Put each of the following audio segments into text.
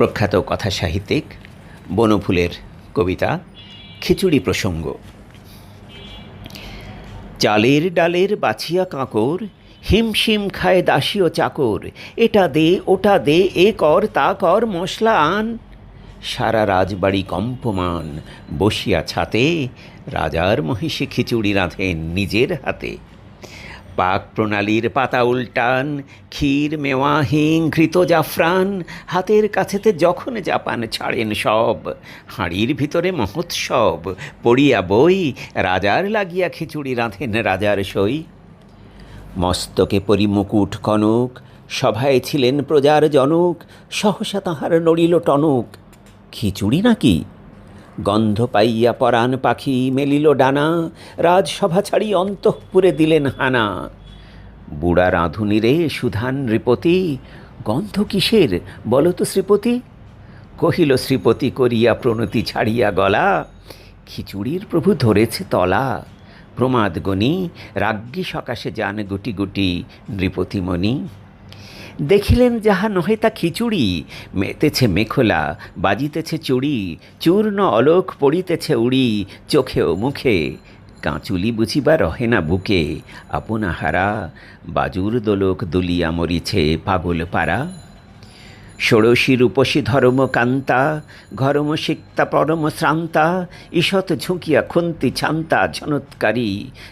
প্রখ্যাত কথা সাহিত্যিক বনফুলের কবিতা খিচুড়ি প্রসঙ্গ। চালের ডালের বাছিয়া কাঁকর, হিমশিম খায় দাসী ও চাকর, এটা দে ওটা দে, এ কর তা কর, মশলা আন। সারা রাজবাড়ি কম্পমান, বসিয়া ছাতে রাজার মহিষী খিচুড়ি রাঁধেন নিজের হাতে। পাক প্রণালীর পাতা উল্টান, ক্ষীর মেওয়া হিং ঘৃত জাফরান, হাতের কাছেতে যখন জাপান ছাড়েন সব। হাঁড়ির ভিতরে মহোৎসব, পড়িয়া বই, রাজার লাগিয়া খিচুড়ি রাঁধেন রাজার সই। মস্তকে পরিমুকুট কনক, সভায় ছিলেন প্রজার জনক, সহসা তাহার নড়িল টনক। খিচুড়ি নাকি? গন্ধ পাইয়া পরাণ পাখি মেলিল ডানা, রাজসভা ছাড়ি অন্তঃপুরে দিলেন হানা। বুড়া রাঁধুনি রে সুধান নৃপতি, গন্ধ কিসের বল তো শ্রীপতি? কহিল শ্রীপতি করিয়া প্রণতি ছাড়িয়া গলা, খিচুড়ির প্রভু ধরেছে তলা। প্রমাদ গণি রাজ্ঞী সকাশে যান গুটি গুটি নৃপতিমণি। দেখিলেন যাহা নহে তা খিচুড়ি, মেতেছে মেখলা বাজিতেছে চুড়ি, চূর্ণ অলোক পড়িতেছে উড়ি চোখে ও মুখে। কাঁচুলি বুঝিবা রহে না বুকে, আপনা হারা বাজুর দোলক দুলিয়া মরিছে পাগল পারা। ষোড়শী রূপসী ধর্ম কান্তা, ঘরম সিক্তা পরম শ্রান্তা, ঈষৎ ঝুঁকিয়া খুন্তি ছান্তা ঝনৎকারী,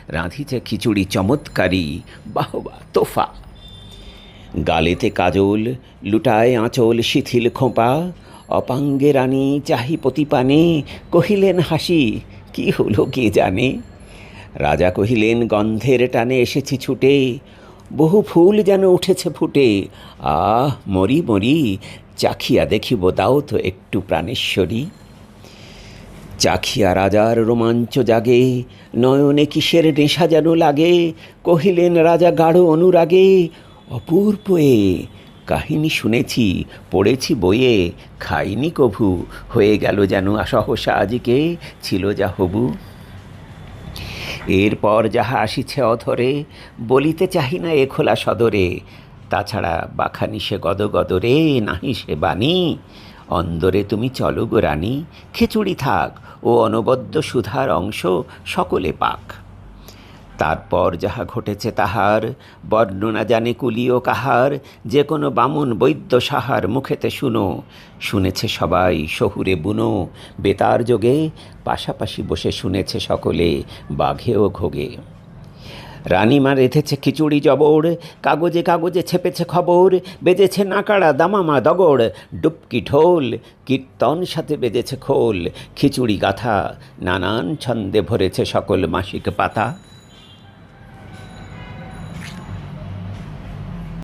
রাঁধিছে খিচুড়ি চমৎকারী, বাহবা তোফা। গালেতে কাজল লুটায় আঁচল শিথিল খোঁপা, অপাঙ্গে রানী চাহি পতিপানে, কহিলেন হাসি কি হলো কে জানে। রাজা কহিলেন গন্ধের টানে এসেছি ছুটে, বহু ফুল যেন উঠেছে ফুটে। আহ মরি মরি, চাখিয়া দেখিব দাও তো একটু প্রাণেশ্বরী। চাখিয়া রাজার রোমাঞ্চ জাগে, নয়নে কিসের নেশা যেন লাগে। কহিলেন রাজা গাঢ় অনুরাগে, অপূর্ব এ কাহিনী শুনেছি পড়েছি বইয়ে, খাইনি কভু, হয়ে গেল যেন সহসা আজকে ছিল যা হবু। এরপর যাহা আসিছে অধরে, বলিতে চাহি না এ খোলা সদরে। তাছাড়া বাখানি সে গদগদরে, নাহি সে বাণী। অন্দরে তুমি চলো গো রানী, খিচুড়ি থাক ও অনবদ্য সুধার অংশ সকলে পাক। তারপর যাহা ঘটেছে তাহার বর্ণনা জানে কুলিও কাহার, যে কোনো বামুন বৈদ্য সাহার মুখেতে শুনো। শুনেছে সবাই শহুরে বুনো, বেতার যোগে পাশাপাশি বসে শুনেছে সকলে বাঘে ও ঘোগে। রানীমা রেঁধেছে খিচুড়ি জবর, কাগজে কাগজে ছেপেছে খবর। বেজেছে নাকাড়া দামামা দগড়, ডুবকি ঢোল, কীর্তন সাথে বেজেছে খোল। খিচুড়ি গাথা নানান ছন্দে ভরেছে সকল মাসিক পাতা।